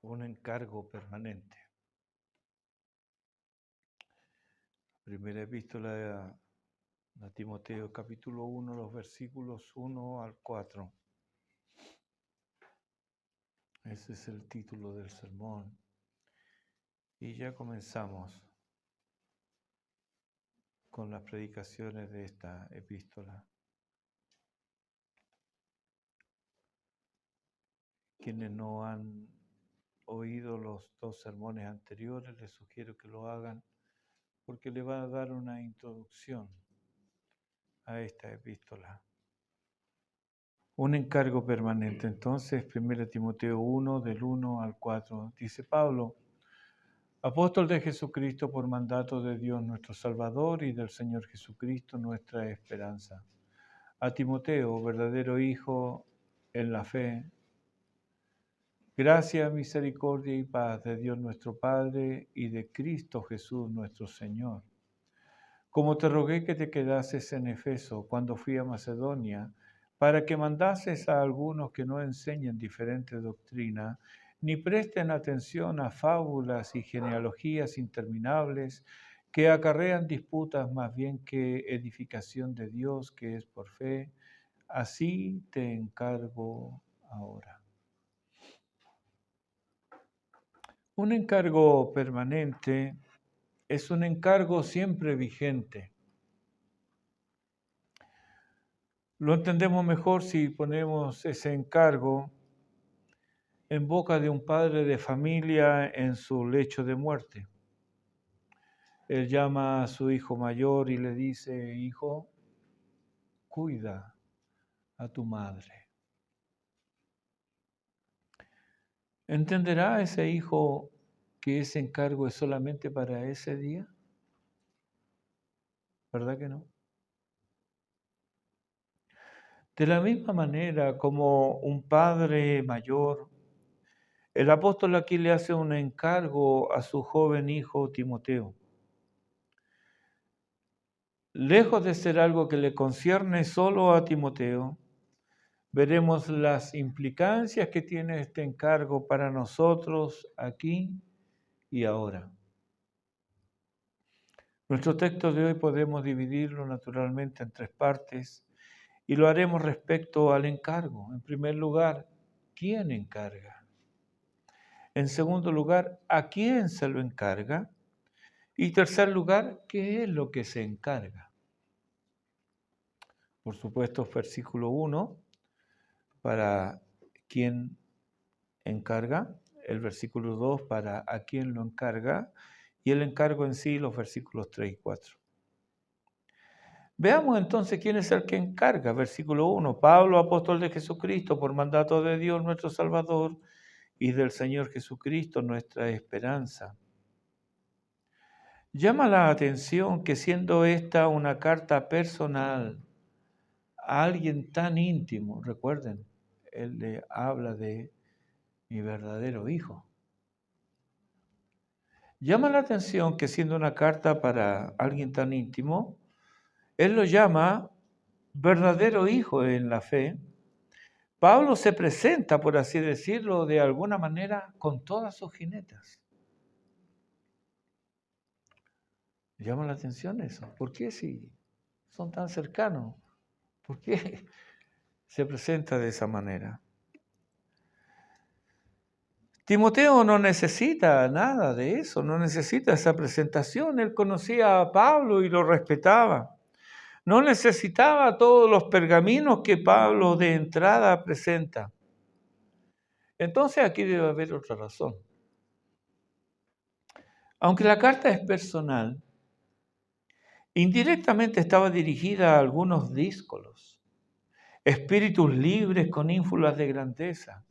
un encargo permanente. Primera epístola a Timoteo, capítulo 1, los versículos 1 al 4. Ese es el título del sermón. Y ya comenzamos con las predicaciones de esta epístola. Quienes no han oído los dos sermones anteriores, les sugiero que lo hagan porque le va a dar una introducción a esta epístola. Un encargo permanente. Entonces, 1 Timoteo 1, del 1 al 4, dice Pablo, apóstol de Jesucristo por mandato de Dios nuestro Salvador y del Señor Jesucristo nuestra esperanza. A Timoteo, verdadero hijo en la fe, gracia, misericordia y paz de Dios nuestro Padre y de Cristo Jesús nuestro Señor. Como te rogué que te quedases en Efeso cuando fui a Macedonia, para que mandases a algunos que no enseñen diferente doctrina, ni presten atención a fábulas y genealogías interminables que acarrean disputas más bien que edificación de Dios que es por fe. Así te encargo ahora. Un encargo permanente es un encargo siempre vigente. Lo entendemos mejor si ponemos ese encargo en boca de un padre de familia en su lecho de muerte. Él llama a su hijo mayor y le dice, hijo, cuida a tu madre. ¿Entenderá ese hijo que ese encargo es solamente para ese día? ¿Verdad que no? De la misma manera como un padre mayor, el apóstol aquí le hace un encargo a su joven hijo Timoteo. Lejos de ser algo que le concierne solo a Timoteo, veremos las implicancias que tiene este encargo para nosotros aquí y ahora. Nuestro texto de hoy podemos dividirlo naturalmente en tres partes y lo haremos respecto al encargo. En primer lugar, ¿quién encarga? En segundo lugar, ¿a quién se lo encarga? Y tercer lugar, ¿qué es lo que se encarga? Por supuesto, versículo 1, para quién encarga, el versículo 2 para a quién lo encarga y el encargo en sí, los versículos 3 y 4. Veamos entonces quién es el que encarga. Versículo 1, Pablo, apóstol de Jesucristo, por mandato de Dios nuestro Salvador y del Señor Jesucristo nuestra esperanza. Llama la atención que siendo esta una carta personal a alguien tan íntimo, recuerden, él le habla de mi verdadero hijo. Llama la atención que siendo una carta para alguien tan íntimo, él lo llama verdadero hijo en la fe. Pablo se presenta, por así decirlo, de alguna manera con todas sus jinetas. Llama la atención eso. ¿Por qué si son tan cercanos? ¿Por qué se presenta de esa manera? Timoteo no necesita nada de eso, no necesita esa presentación. Él conocía a Pablo y lo respetaba. No necesitaba todos los pergaminos que Pablo de entrada presenta. Entonces aquí debe haber otra razón. Aunque la carta es personal, indirectamente estaba dirigida a algunos díscolos, espíritus libres con ínfulas de grandeza,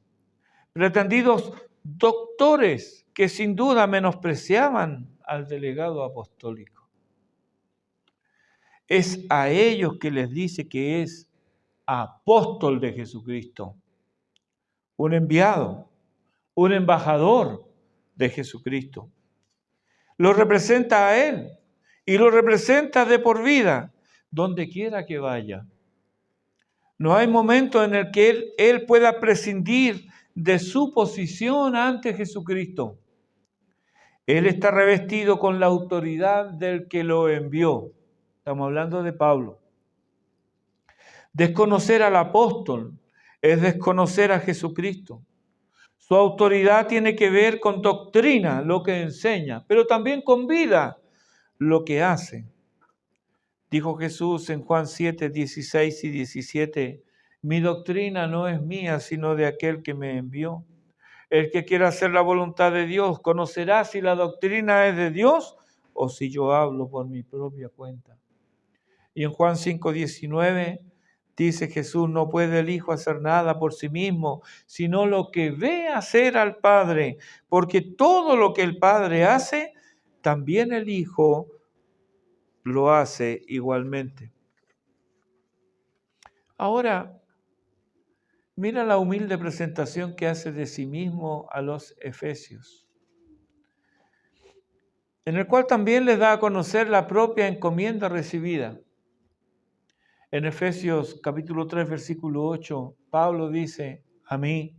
pretendidos doctores que sin duda menospreciaban al delegado apostólico. Es a ellos que les dice que es apóstol de Jesucristo, un enviado, un embajador de Jesucristo. Lo representa a Él y lo representa de por vida, donde quiera que vaya. No hay momento en el que Él pueda prescindir de su posición ante Jesucristo. Él está revestido con la autoridad del que lo envió. Estamos hablando de Pablo. Desconocer al apóstol es desconocer a Jesucristo. Su autoridad tiene que ver con doctrina, lo que enseña, pero también con vida, lo que hace. Dijo Jesús en Juan 7, 16 y 17, mi doctrina no es mía, sino de aquel que me envió. El que quiera hacer la voluntad de Dios conocerá si la doctrina es de Dios o si yo hablo por mi propia cuenta. Y en Juan 5, 19 dice Jesús, no puede el Hijo hacer nada por sí mismo, sino lo que ve hacer al Padre, porque todo lo que el Padre hace, también el Hijo lo hace igualmente. Ahora, mira la humilde presentación que hace de sí mismo a los efesios, en el cual también les da a conocer la propia encomienda recibida. En Efesios capítulo 3, versículo 8, Pablo dice, a mí,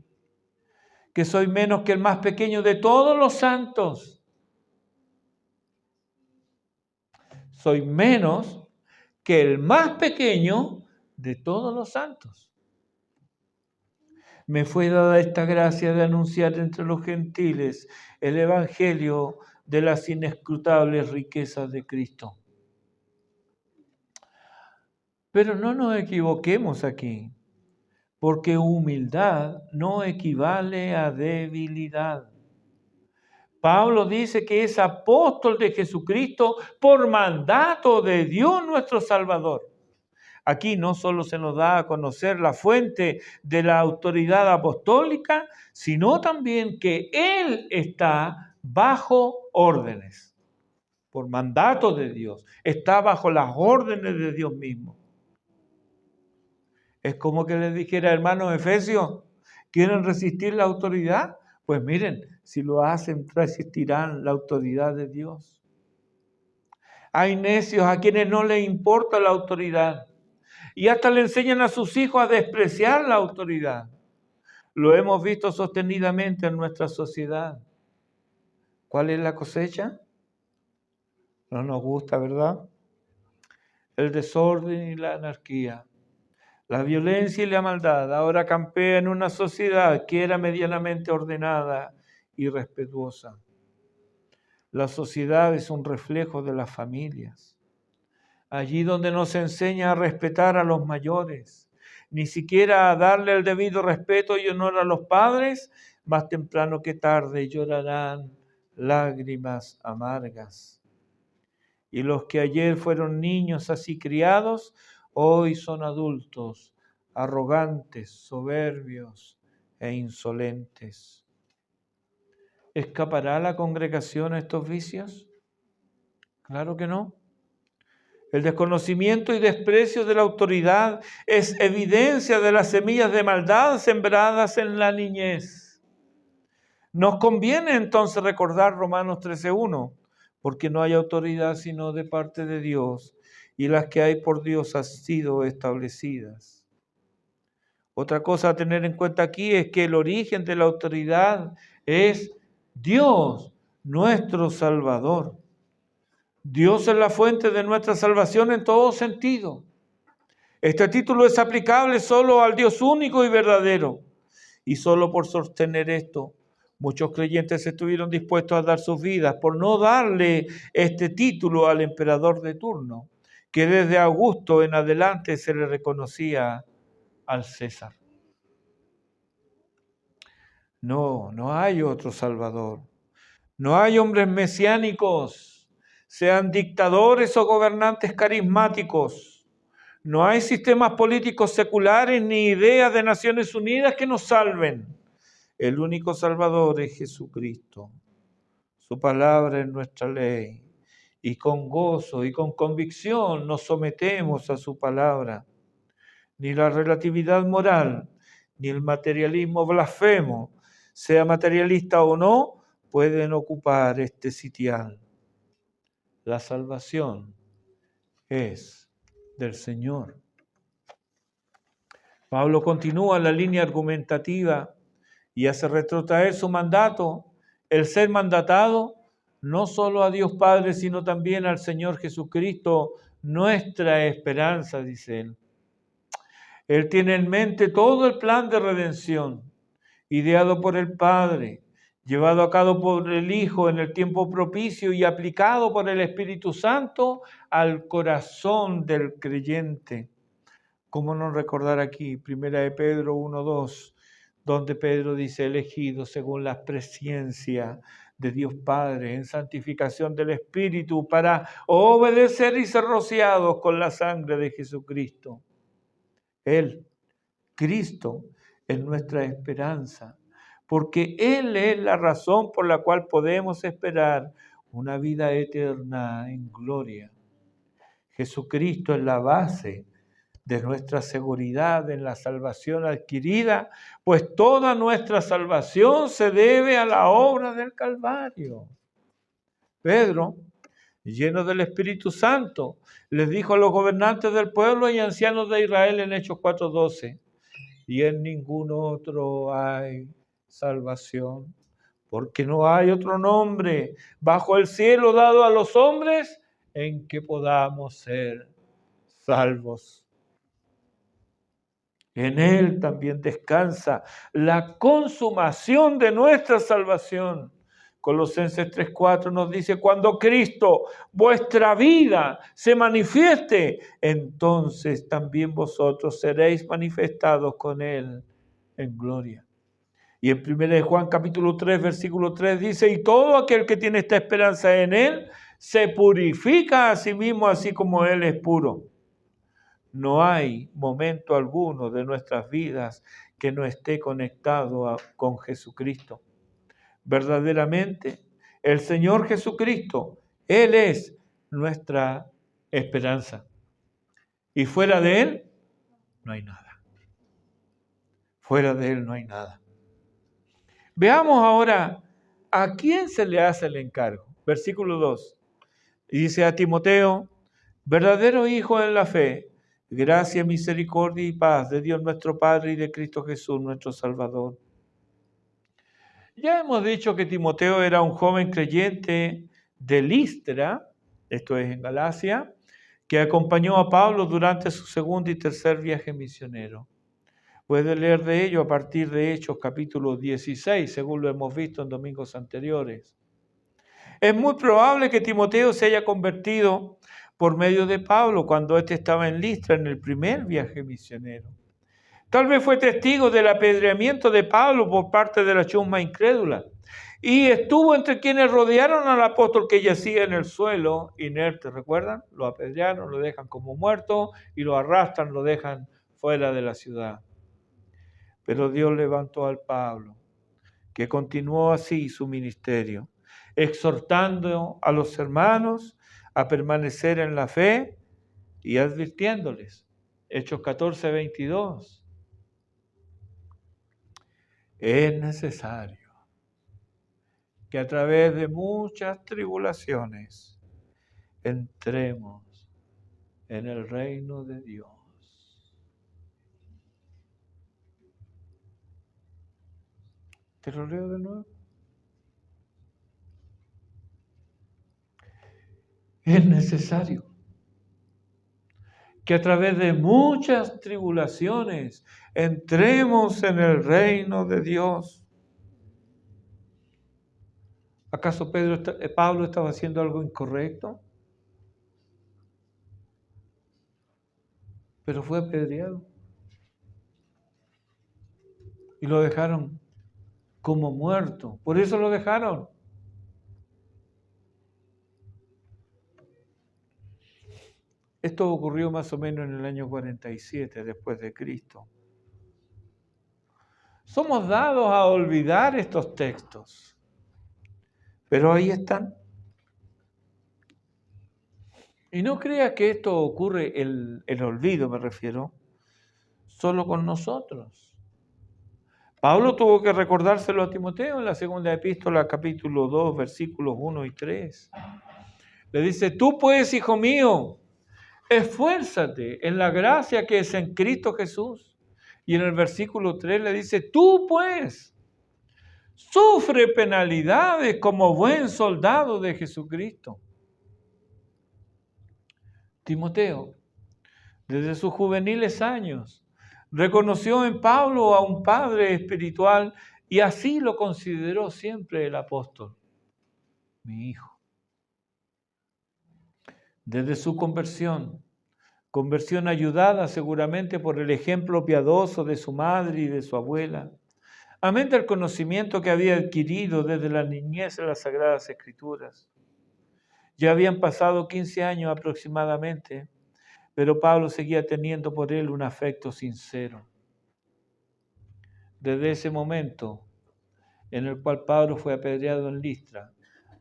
que soy menos que el más pequeño de todos los santos. Soy menos que el más pequeño de todos los santos. Me fue dada esta gracia de anunciar entre los gentiles el evangelio de las inescrutables riquezas de Cristo. Pero no nos equivoquemos aquí, porque humildad no equivale a debilidad. Pablo dice que es apóstol de Jesucristo por mandato de Dios nuestro Salvador. Aquí no solo se nos da a conocer la fuente de la autoridad apostólica, sino también que Él está bajo órdenes, por mandato de Dios. Está bajo las órdenes de Dios mismo. Es como que les dijera, hermanos efesios, ¿quieren resistir la autoridad? Pues miren, si lo hacen, resistirán la autoridad de Dios. Hay necios a quienes no les importa la autoridad y hasta le enseñan a sus hijos a despreciar la autoridad. Lo hemos visto sostenidamente en nuestra sociedad. ¿Cuál es la cosecha? No nos gusta, ¿verdad? El desorden y la anarquía. La violencia y la maldad ahora campea en una sociedad que era medianamente ordenada y respetuosa. La sociedad es un reflejo de las familias. Allí donde no se enseña a respetar a los mayores, ni siquiera a darle el debido respeto y honor a los padres, más temprano que tarde llorarán lágrimas amargas. Y los que ayer fueron niños así criados, hoy son adultos, arrogantes, soberbios e insolentes. ¿Escapará la congregación a estos vicios? Claro que no. El desconocimiento y desprecio de la autoridad es evidencia de las semillas de maldad sembradas en la niñez. Nos conviene entonces recordar Romanos 13:1, porque no hay autoridad sino de parte de Dios, y las que hay por Dios han sido establecidas. Otra cosa a tener en cuenta aquí es que el origen de la autoridad es Dios, nuestro Salvador. Dios es la fuente de nuestra salvación en todo sentido. Este título es aplicable solo al Dios único y verdadero. Y solo por sostener esto, muchos creyentes estuvieron dispuestos a dar sus vidas por no darle este título al emperador de turno, que desde Augusto en adelante se le reconocía al César. No hay otro Salvador. No hay hombres mesiánicos, sean dictadores o gobernantes carismáticos. No hay sistemas políticos seculares ni ideas de Naciones Unidas que nos salven. El único Salvador es Jesucristo. Su palabra es nuestra ley. Y con gozo y con convicción nos sometemos a su palabra. Ni la relatividad moral, ni el materialismo blasfemo, sea materialista o no, pueden ocupar este sitial. La salvación es del Señor. Pablo continúa la línea argumentativa y hace retrotraer su mandato, el ser mandatado, no solo a Dios Padre, sino también al Señor Jesucristo, nuestra esperanza, dice él. Él tiene en mente todo el plan de redención, ideado por el Padre, llevado a cabo por el Hijo en el tiempo propicio y aplicado por el Espíritu Santo al corazón del creyente. ¿Cómo no recordar aquí, 1 de Pedro 1:2, donde Pedro dice, elegido según la presciencia de Dios Padre en santificación del Espíritu para obedecer y ser rociados con la sangre de Jesucristo? Él, Cristo, es nuestra esperanza, porque Él es la razón por la cual podemos esperar una vida eterna en gloria. Jesucristo es la base de nuestra seguridad en la salvación adquirida, pues toda nuestra salvación se debe a la obra del Calvario. Pedro, lleno del Espíritu Santo, les dijo a los gobernantes del pueblo y ancianos de Israel en Hechos 4:12, y en ningún otro hay salvación, porque no hay otro nombre bajo el cielo dado a los hombres en que podamos ser salvos. En Él también descansa la consumación de nuestra salvación. Colosenses 3:4 nos dice, cuando Cristo, vuestra vida, se manifieste, entonces también vosotros seréis manifestados con Él en gloria. Y en 1 Juan capítulo 3, versículo 3 dice, y todo aquel que tiene esta esperanza en Él, se purifica a sí mismo así como Él es puro. No hay momento alguno de nuestras vidas que no esté conectado con Jesucristo. Verdaderamente, el Señor Jesucristo, Él es nuestra esperanza. Y fuera de Él, no hay nada. Fuera de Él no hay nada. Veamos ahora a quién se le hace el encargo. Versículo 2. Dice a Timoteo, verdadero hijo en la fe, gracia, misericordia y paz de Dios nuestro Padre y de Cristo Jesús nuestro Salvador. Ya hemos dicho que Timoteo era un joven creyente de Listra, esto es en Galacia, que acompañó a Pablo durante su segundo y tercer viaje misionero. Puede leer de ello a partir de Hechos capítulo 16, según lo hemos visto en domingos anteriores. Es muy probable que Timoteo se haya convertido por medio de Pablo cuando éste estaba en Listra en el primer viaje misionero. Tal vez fue testigo del apedreamiento de Pablo por parte de la chusma incrédula y estuvo entre quienes rodearon al apóstol que yacía en el suelo inerte. ¿Recuerdan? Lo apedrearon, lo dejan como muerto y lo arrastran, lo dejan fuera de la ciudad. Pero Dios levantó al Pablo, que continuó así su ministerio, exhortando a los hermanos a permanecer en la fe y advirtiéndoles. Hechos 14:22. Es necesario que a través de muchas tribulaciones entremos en el reino de Dios. ¿Te lo leo de nuevo? Es necesario que a través de muchas tribulaciones entremos en el reino de Dios. ¿Acaso Pablo estaba haciendo algo incorrecto? Pero fue apedreado. Y lo dejaron como muerto. Por eso lo dejaron. Esto ocurrió más o menos en el año 47 después de Cristo. Somos dados a olvidar estos textos, pero ahí están. Y no creas que esto ocurre, el olvido me refiero, solo con nosotros. Pablo tuvo que recordárselo a Timoteo en la segunda epístola, capítulo 2, versículos 1 y 3. Le dice, tú pues, hijo mío, esfuérzate en la gracia que es en Cristo Jesús. Y en el versículo 3 le dice, tú pues, sufre penalidades como buen soldado de Jesucristo. Timoteo, desde sus juveniles años, reconoció en Pablo a un padre espiritual y así lo consideró siempre el apóstol, mi hijo. Desde su conversión ayudada seguramente por el ejemplo piadoso de su madre y de su abuela, amén del conocimiento que había adquirido desde la niñez en las Sagradas Escrituras. Ya habían pasado 15 años aproximadamente, pero Pablo seguía teniendo por él un afecto sincero. Desde ese momento en el cual Pablo fue apedreado en Listra,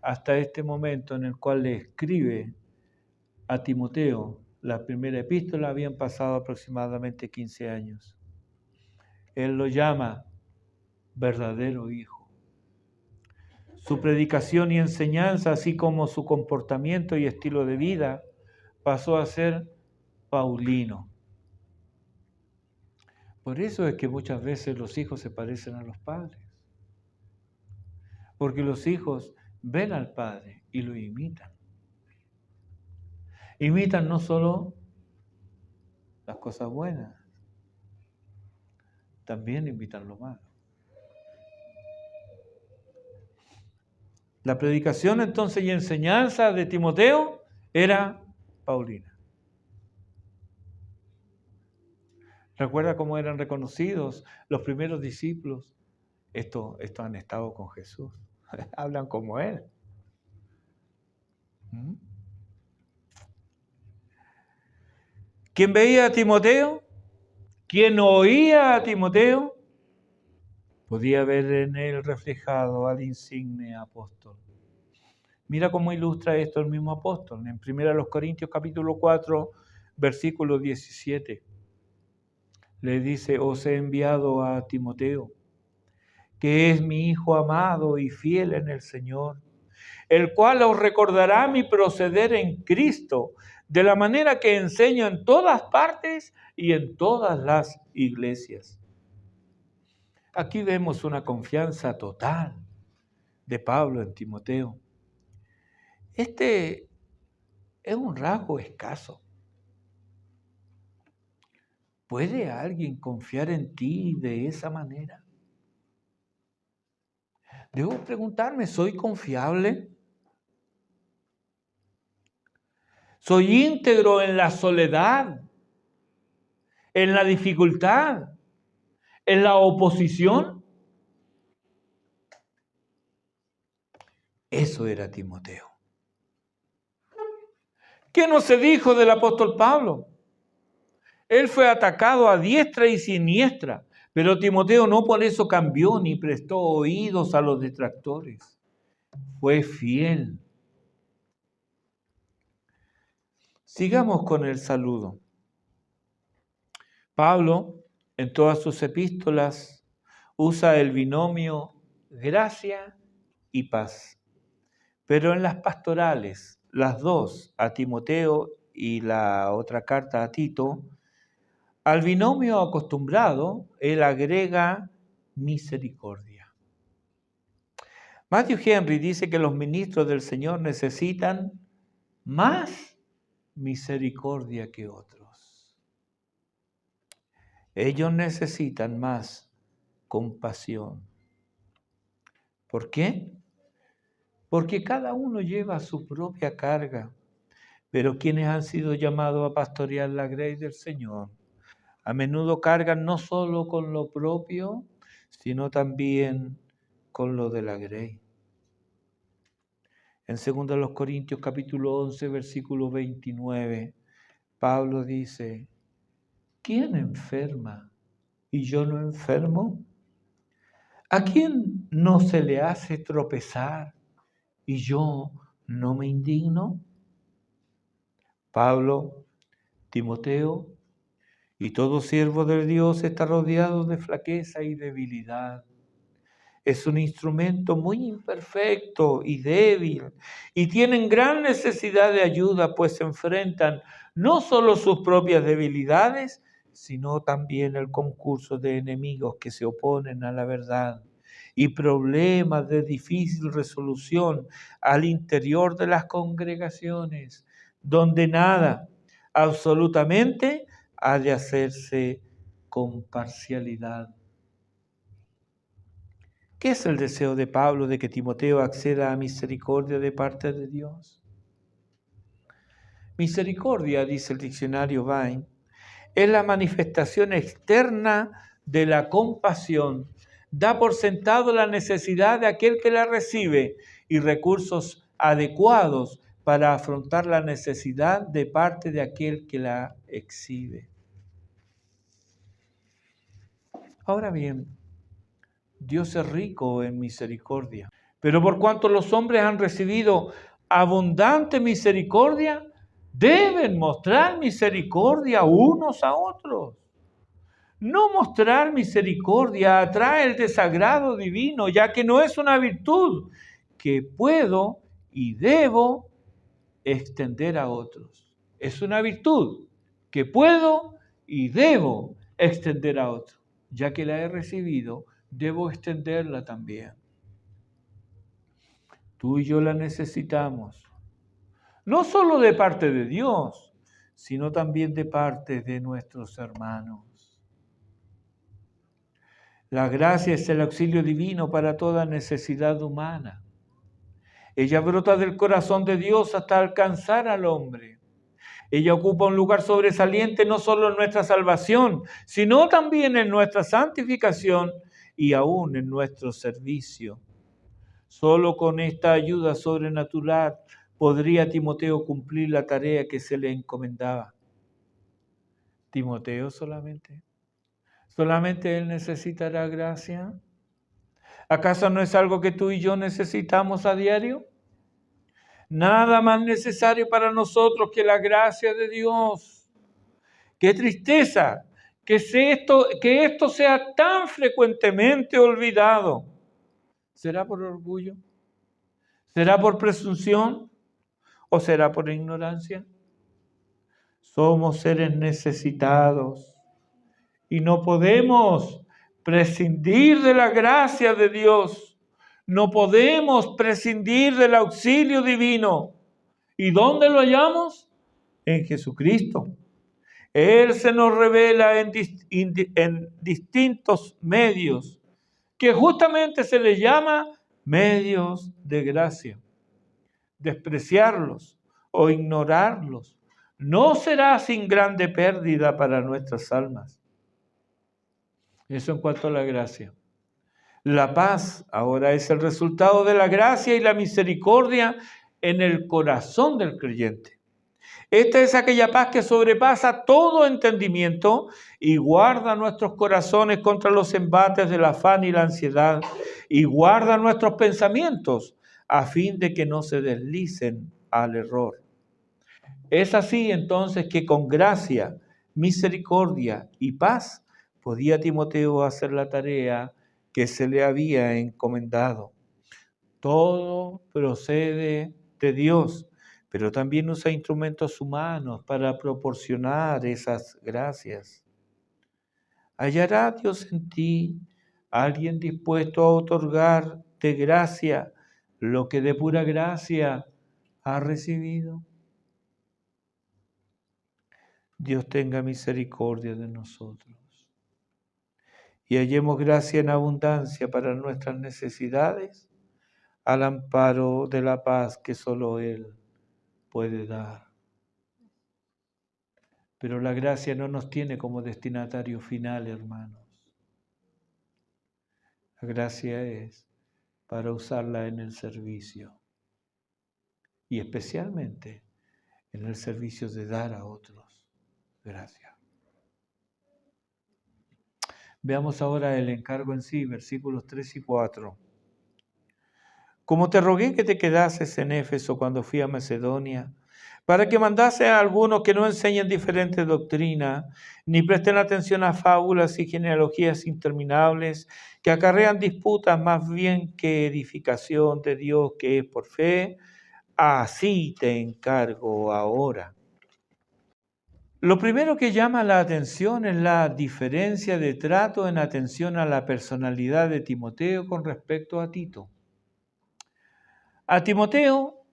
hasta este momento en el cual le escribe a Timoteo la primera epístola, habían pasado aproximadamente 15 años. Él lo llama verdadero hijo. Su predicación y enseñanza, así como su comportamiento y estilo de vida, pasó a ser paulino. Por eso es que muchas veces los hijos se parecen a los padres. Porque los hijos ven al padre y lo imitan. Imitan no solo las cosas buenas, también imitan lo malo. La predicación entonces y enseñanza de Timoteo era paulina. ¿Recuerda cómo eran reconocidos los primeros discípulos? Estos han estado con Jesús. Hablan como Él. ¿Quién veía a Timoteo? ¿Quién oía a Timoteo? Podía ver en él reflejado al insigne apóstol. Mira cómo ilustra esto el mismo apóstol. En 1 Corintios capítulo 4, versículo 17. Le dice, os he enviado a Timoteo, que es mi hijo amado y fiel en el Señor, el cual os recordará mi proceder en Cristo, de la manera que enseño en todas partes y en todas las iglesias. Aquí vemos una confianza total de Pablo en Timoteo. Este es un rasgo escaso. ¿Puede alguien confiar en ti de esa manera? Debo preguntarme, ¿soy confiable? ¿Soy íntegro en la soledad, en la dificultad, en la oposición? Eso era Timoteo. ¿Qué no se dijo del apóstol Pablo? Él fue atacado a diestra y siniestra, pero Timoteo no por eso cambió ni prestó oídos a los detractores. Fue fiel. Sigamos con el saludo. Pablo, en todas sus epístolas, usa el binomio gracia y paz. Pero en las pastorales, las dos, a Timoteo y la otra carta a Tito, al binomio acostumbrado, él agrega misericordia. Matthew Henry dice que los ministros del Señor necesitan más misericordia que otros. Ellos necesitan más compasión. ¿Por qué? Porque cada uno lleva su propia carga, pero quienes han sido llamados a pastorear la grey del Señor, a menudo cargan no solo con lo propio, sino también con lo de la grey. En 2 Corintios capítulo 11, versículo 29, Pablo dice, ¿quién enferma y yo no enfermo? ¿A quién no se le hace tropezar y yo no me indigno? Pablo, Timoteo y todo siervo de Dios está rodeado de flaqueza y debilidad. Es un instrumento muy imperfecto y débil y tienen gran necesidad de ayuda, pues se enfrentan no solo sus propias debilidades, sino también el concurso de enemigos que se oponen a la verdad y problemas de difícil resolución al interior de las congregaciones, donde nada, absolutamente, ha de hacerse con parcialidad. ¿Qué es el deseo de Pablo de que Timoteo acceda a misericordia de parte de Dios? Misericordia, dice el diccionario Vine, es la manifestación externa de la compasión. Da por sentado la necesidad de aquel que la recibe y recursos adecuados para afrontar la necesidad de parte de aquel que la exhibe. Ahora bien, Dios es rico en misericordia, pero por cuanto los hombres han recibido abundante misericordia, deben mostrar misericordia unos a otros. No mostrar misericordia atrae el desagrado divino, ya que no es una virtud que puedo y debo extender a otros. Es una virtud que puedo y debo extender a otros. Ya que la he recibido, debo extenderla también. Tú y yo la necesitamos, no solo de parte de Dios, sino también de parte de nuestros hermanos. La gracia es el auxilio divino para toda necesidad humana. Ella brota del corazón de Dios hasta alcanzar al hombre. Ella ocupa un lugar sobresaliente no solo en nuestra salvación, sino también en nuestra santificación y aún en nuestro servicio. Solo con esta ayuda sobrenatural podría Timoteo cumplir la tarea que se le encomendaba. ¿Timoteo solamente? ¿Solamente él necesitará gracia? ¿Acaso no es algo que tú y yo necesitamos a diario? Nada más necesario para nosotros que la gracia de Dios. ¡Qué tristeza que esto sea tan frecuentemente olvidado! ¿Será por orgullo? ¿Será por presunción? ¿O será por ignorancia? Somos seres necesitados y no podemos prescindir de la gracia de Dios. No podemos prescindir del auxilio divino. ¿Y dónde lo hallamos? En Jesucristo. Él se nos revela en distintos medios, que justamente se les llama medios de gracia. Despreciarlos o ignorarlos no será sin grande pérdida para nuestras almas. Eso en cuanto a la gracia. La paz ahora es el resultado de la gracia y la misericordia en el corazón del creyente. Esta es aquella paz que sobrepasa todo entendimiento y guarda nuestros corazones contra los embates del afán y la ansiedad y guarda nuestros pensamientos a fin de que no se deslicen al error. Es así entonces que con gracia, misericordia y paz podía Timoteo hacer la tarea que se le había encomendado. Todo procede de Dios, pero también usa instrumentos humanos para proporcionar esas gracias. ¿Hallará Dios en ti alguien dispuesto a otorgarte gracia, lo que de pura gracia ha recibido? Dios tenga misericordia de nosotros y hallemos gracia en abundancia para nuestras necesidades, al amparo de la paz que solo Él puede dar. Pero la gracia no nos tiene como destinatario final, hermanos. La gracia es para usarla en el servicio y especialmente en el servicio de dar a otros gracia. Veamos ahora el encargo en sí, versículos 3 y 4. Como te rogué que te quedases en Éfeso cuando fui a Macedonia, para que mandase a algunos que no enseñen diferente doctrina, ni presten atención a fábulas y genealogías interminables, que acarrean disputas más bien que edificación de Dios que es por fe, así te encargo ahora. Lo primero que llama la atención es la diferencia de trato en atención a la personalidad de Timoteo con respecto a Tito. A Timoteo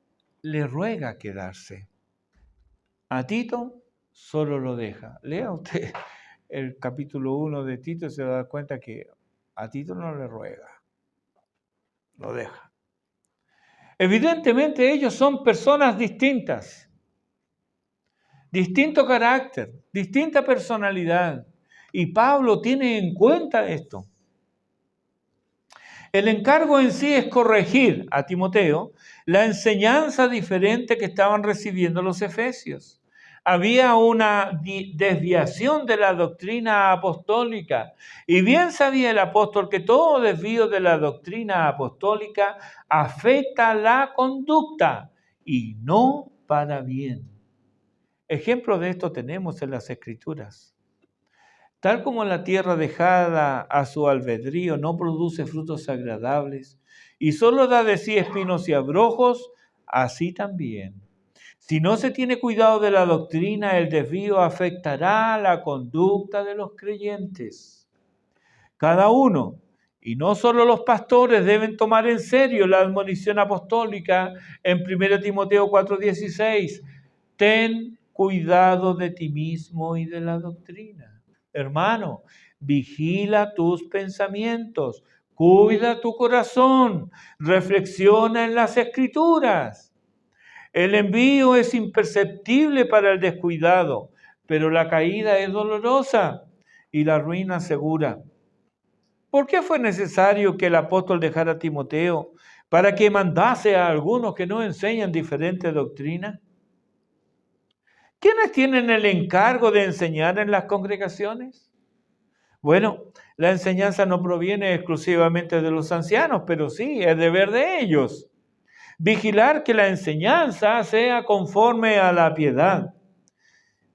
le ruega quedarse. A Tito solo lo deja. Lea usted el capítulo 1 de Tito y se va a dar cuenta que a Tito no le ruega, lo deja. Evidentemente ellos son personas distintas, distinto carácter, distinta personalidad. Y Pablo tiene en cuenta esto. El encargo en sí es corregir a Timoteo la enseñanza diferente que estaban recibiendo los efesios. Había una desviación de la doctrina apostólica y bien sabía el apóstol que todo desvío de la doctrina apostólica afecta la conducta y no para bien. Ejemplo de esto tenemos en las Escrituras. Tal como la tierra dejada a su albedrío no produce frutos agradables y solo da de sí espinos y abrojos, así también. Si no se tiene cuidado de la doctrina, el desvío afectará la conducta de los creyentes. Cada uno, y no solo los pastores, deben tomar en serio la admonición apostólica en 1 Timoteo 4:16. Ten cuidado de ti mismo y de la doctrina. Hermano, vigila tus pensamientos, cuida tu corazón, reflexiona en las Escrituras. El envío es imperceptible para el descuidado, pero la caída es dolorosa y la ruina segura. ¿Por qué fue necesario que el apóstol dejara a Timoteo para que mandase a algunos que no enseñan diferente doctrina? ¿Quiénes tienen el encargo de enseñar en las congregaciones? Bueno, la enseñanza no proviene exclusivamente de los ancianos, pero sí, es deber de ellos. Vigilar que la enseñanza sea conforme a la piedad.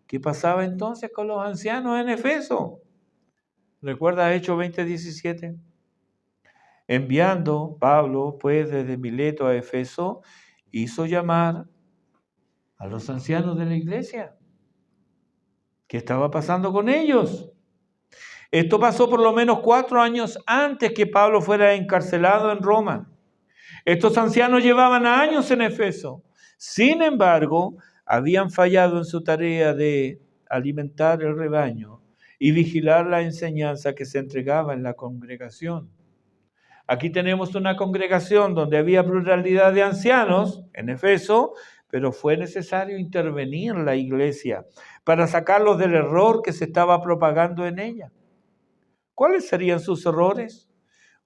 ¿Qué pasaba entonces con los ancianos en Efeso? ¿Recuerda Hechos 20:17? Enviando Pablo, pues, desde Mileto a Efeso, hizo llamar a los ancianos de la iglesia. ¿Qué estaba pasando con ellos? Esto pasó por lo menos 4 años antes que Pablo fuera encarcelado en Roma. Estos ancianos llevaban años en Efeso. Sin embargo, habían fallado en su tarea de alimentar el rebaño y vigilar la enseñanza que se entregaba en la congregación. Aquí tenemos una congregación donde había pluralidad de ancianos en Efeso, pero fue necesario intervenir la iglesia para sacarlos del error que se estaba propagando en ella. ¿Cuáles serían sus errores?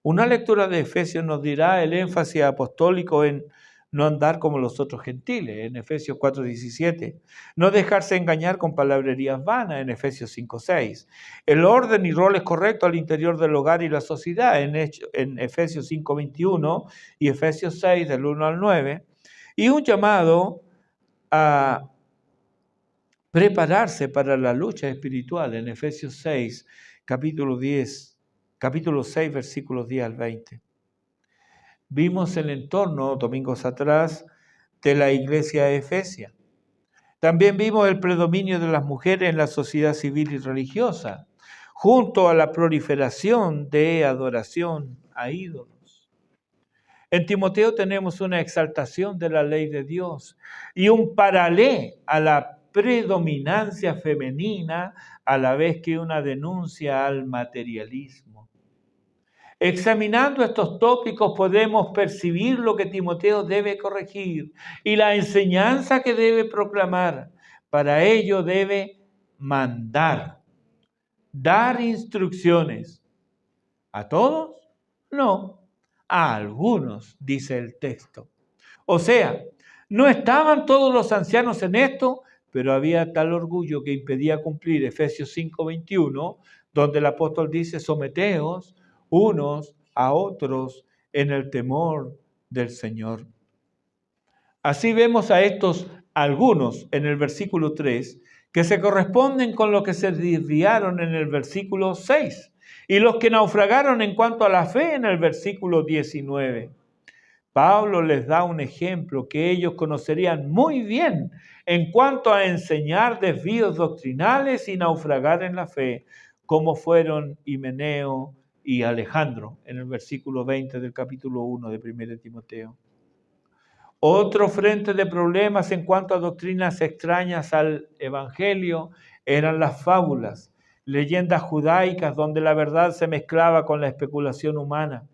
Una lectura de Efesios nos dirá el énfasis apostólico en no andar como los otros gentiles, en Efesios 4:17. No dejarse engañar con palabrerías vanas, en Efesios 5:6. El orden y roles correctos al interior del hogar y la sociedad, en Efesios 5:21 y Efesios 6, del 1 al 9. Y un llamado a prepararse para la lucha espiritual, en Efesios 6, capítulo 6, versículos 10 al 20. Vimos el entorno, domingos atrás, de la iglesia efesia. También vimos el predominio de las mujeres en la sociedad civil y religiosa, junto a la proliferación de adoración a ídolos. En Timoteo tenemos una exaltación de la ley de Dios y un paralelo a la predominancia femenina, a la vez que una denuncia al materialismo. Examinando estos tópicos podemos percibir lo que Timoteo debe corregir y la enseñanza que debe proclamar. Para ello debe mandar, dar instrucciones. ¿A todos? No, a algunos, dice el texto. O sea, no estaban todos los ancianos en esto, pero había tal orgullo que impedía cumplir Efesios 5:21, donde el apóstol dice, someteos unos a otros en el temor del Señor. Así vemos a estos algunos en el versículo 3, que se corresponden con los que se desviaron en el versículo 6 y los que naufragaron en cuanto a la fe en el versículo 19. Pablo les da un ejemplo que ellos conocerían muy bien en cuanto a enseñar desvíos doctrinales y naufragar en la fe, como fueron Himeneo y Alejandro, en el versículo 20 del capítulo 1 de 1 Timoteo. Otro frente de problemas en cuanto a doctrinas extrañas al Evangelio eran las fábulas, leyendas judaicas donde la verdad se mezclaba con la especulación humana.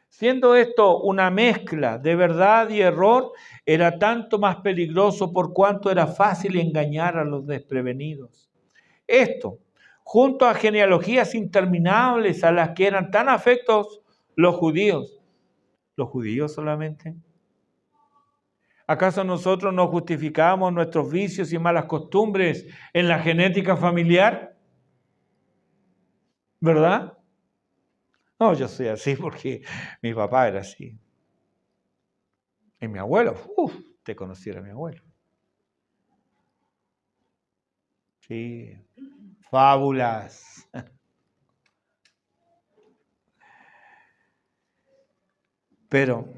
Siendo esto una mezcla de verdad y error, era tanto más peligroso por cuanto era fácil engañar a los desprevenidos. Esto, junto a genealogías interminables a las que eran tan afectos los judíos solamente. ¿Acaso nosotros no justificamos nuestros vicios y malas costumbres en la genética familiar? ¿Verdad? No, yo soy así porque mi papá era así. Y mi abuelo, te conociera mi abuelo. Sí, fábulas. Pero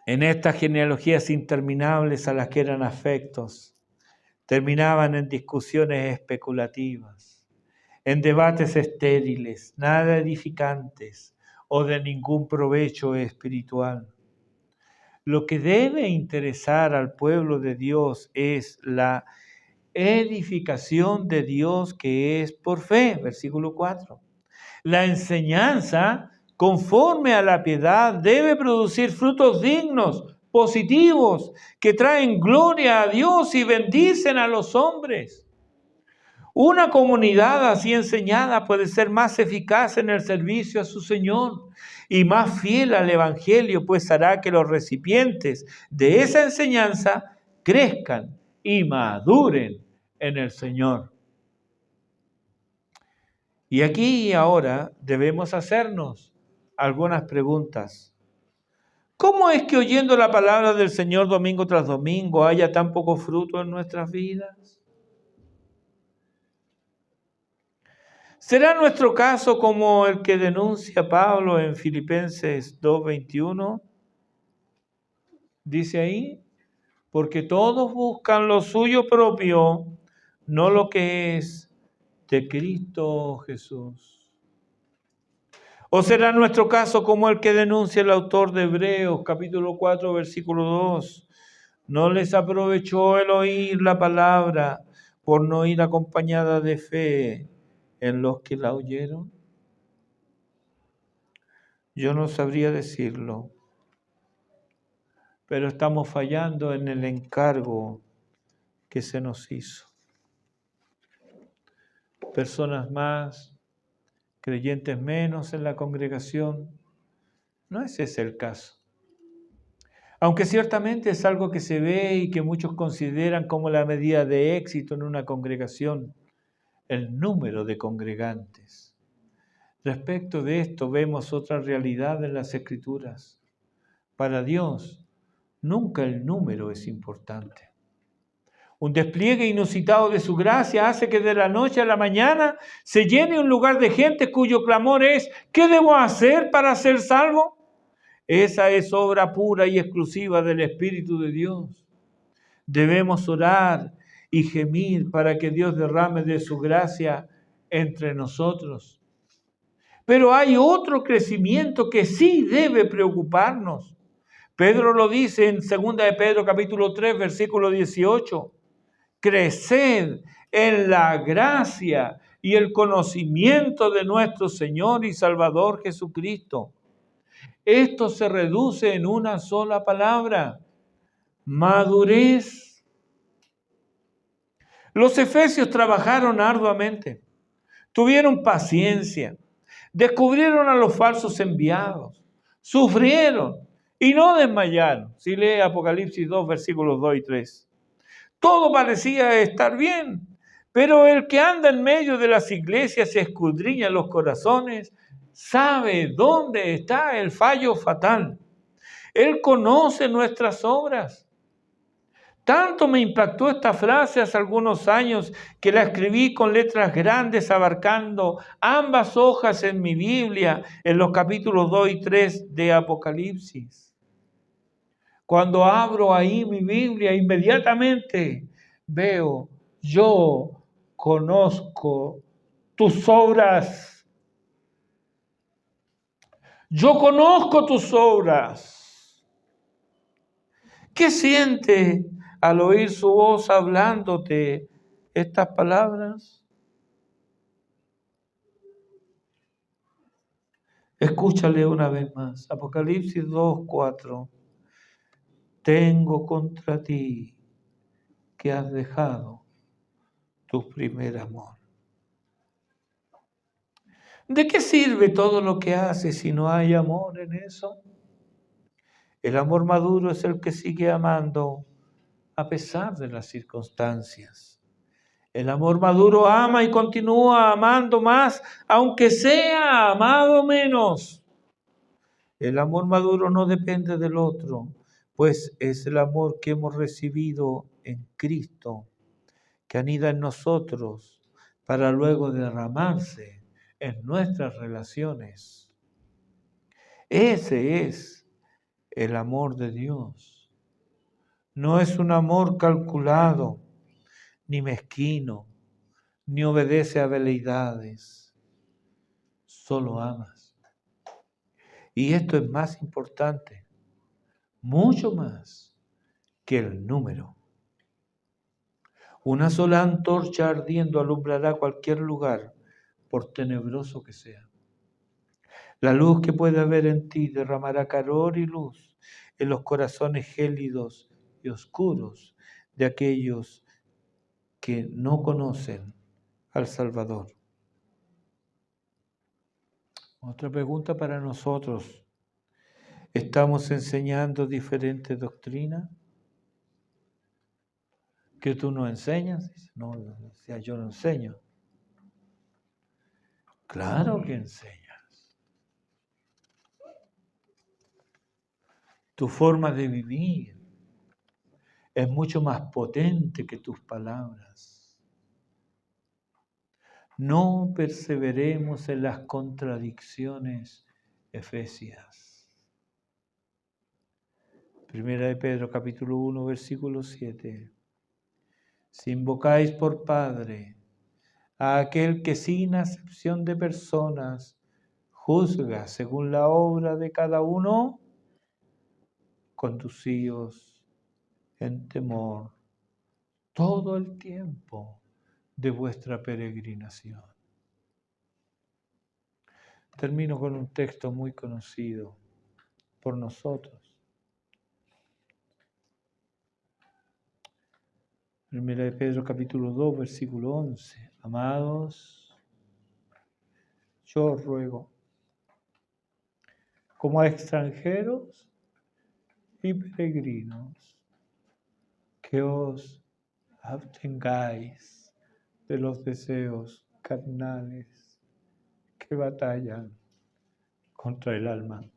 en estas genealogías interminables a las que eran afectos, terminaban en discusiones especulativas, en debates estériles, nada edificantes o de ningún provecho espiritual. Lo que debe interesar al pueblo de Dios es la edificación de Dios que es por fe, versículo 4. La enseñanza conforme a la piedad debe producir frutos dignos, positivos, que traen gloria a Dios y bendicen a los hombres. Una comunidad así enseñada puede ser más eficaz en el servicio a su Señor y más fiel al Evangelio, pues hará que los recipientes de esa enseñanza crezcan y maduren en el Señor. Y aquí y ahora debemos hacernos algunas preguntas. ¿Cómo es que oyendo la palabra del Señor domingo tras domingo haya tan poco fruto en nuestras vidas? ¿Será nuestro caso como el que denuncia Pablo en Filipenses 2:21? Dice ahí, porque todos buscan lo suyo propio, no lo que es de Cristo Jesús. ¿O será nuestro caso como el que denuncia el autor de Hebreos, capítulo 4, versículo 2? No les aprovechó el oír la palabra por no ir acompañada de fe en los que la oyeron. Yo no sabría decirlo, pero estamos fallando en el encargo que se nos hizo. Personas más, creyentes menos en la congregación. No es ese el caso. Aunque ciertamente es algo que se ve y que muchos consideran como la medida de éxito en una congregación, el número de congregantes. Respecto de esto vemos otra realidad en las Escrituras. Para Dios, nunca el número es importante. Un despliegue inusitado de su gracia hace que de la noche a la mañana se llene un lugar de gente cuyo clamor es: ¿qué debo hacer para ser salvo? Esa es obra pura y exclusiva del Espíritu de Dios. Debemos orar y gemir para que Dios derrame de su gracia entre nosotros. Pero hay otro crecimiento que sí debe preocuparnos. Pedro lo dice en 2 de Pedro capítulo 3, versículo 18. Creced en la gracia y el conocimiento de nuestro Señor y Salvador Jesucristo. Esto se reduce en una sola palabra: madurez. Los efesios trabajaron arduamente, tuvieron paciencia, descubrieron a los falsos enviados, sufrieron y no desmayaron. Si lee Apocalipsis 2, versículos 2 y 3. Todo parecía estar bien, pero el que anda en medio de las iglesias y escudriña los corazones sabe dónde está el fallo fatal. Él conoce nuestras obras. Tanto me impactó esta frase hace algunos años que la escribí con letras grandes abarcando ambas hojas en mi Biblia, en los capítulos 2 y 3 de Apocalipsis. Cuando abro ahí mi Biblia, inmediatamente veo, yo conozco tus obras. Yo conozco tus obras. ¿Qué siente al oír su voz hablándote estas palabras? Escúchale una vez más. Apocalipsis 2:4. Tengo contra ti que has dejado tu primer amor. ¿De qué sirve todo lo que haces si no hay amor en eso? El amor maduro es el que sigue amando a pesar de las circunstancias. El amor maduro ama y continúa amando más, aunque sea amado menos. El amor maduro no depende del otro, pues es el amor que hemos recibido en Cristo, que anida en nosotros para luego derramarse en nuestras relaciones. Ese es el amor de Dios. No es un amor calculado, ni mezquino, ni obedece a veleidades. Solo amas. Y esto es más importante, mucho más que el número. Una sola antorcha ardiendo alumbrará cualquier lugar, por tenebroso que sea. La luz que puede haber en ti derramará calor y luz en los corazones gélidos y oscuros de aquellos que no conocen al Salvador. Otra pregunta para nosotros. ¿Estamos enseñando diferentes doctrinas? ¿Que tú no enseñas? No, yo no enseño. Claro que enseñas. Tu forma de vivir es mucho más potente que tus palabras. No perseveremos en las contradicciones efesias. Primera de Pedro, capítulo 1, versículo 7. Si invocáis por Padre a aquel que sin acepción de personas juzga según la obra de cada uno, conducíos en temor todo el tiempo de vuestra peregrinación. Termino con un texto muy conocido por nosotros. Primera de Pedro capítulo 2, versículo 11. Amados, yo os ruego, como a extranjeros y peregrinos, que os abstengáis de los deseos carnales que batallan contra el alma.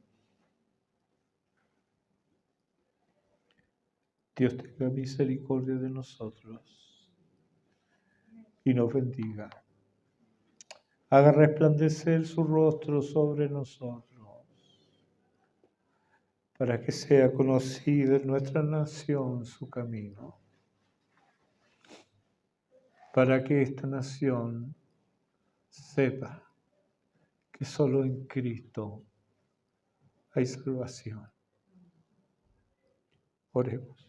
Dios tenga misericordia de nosotros y nos bendiga. Haga resplandecer su rostro sobre nosotros, para que sea conocido en nuestra nación su camino, para que esta nación sepa que solo en Cristo hay salvación. Oremos.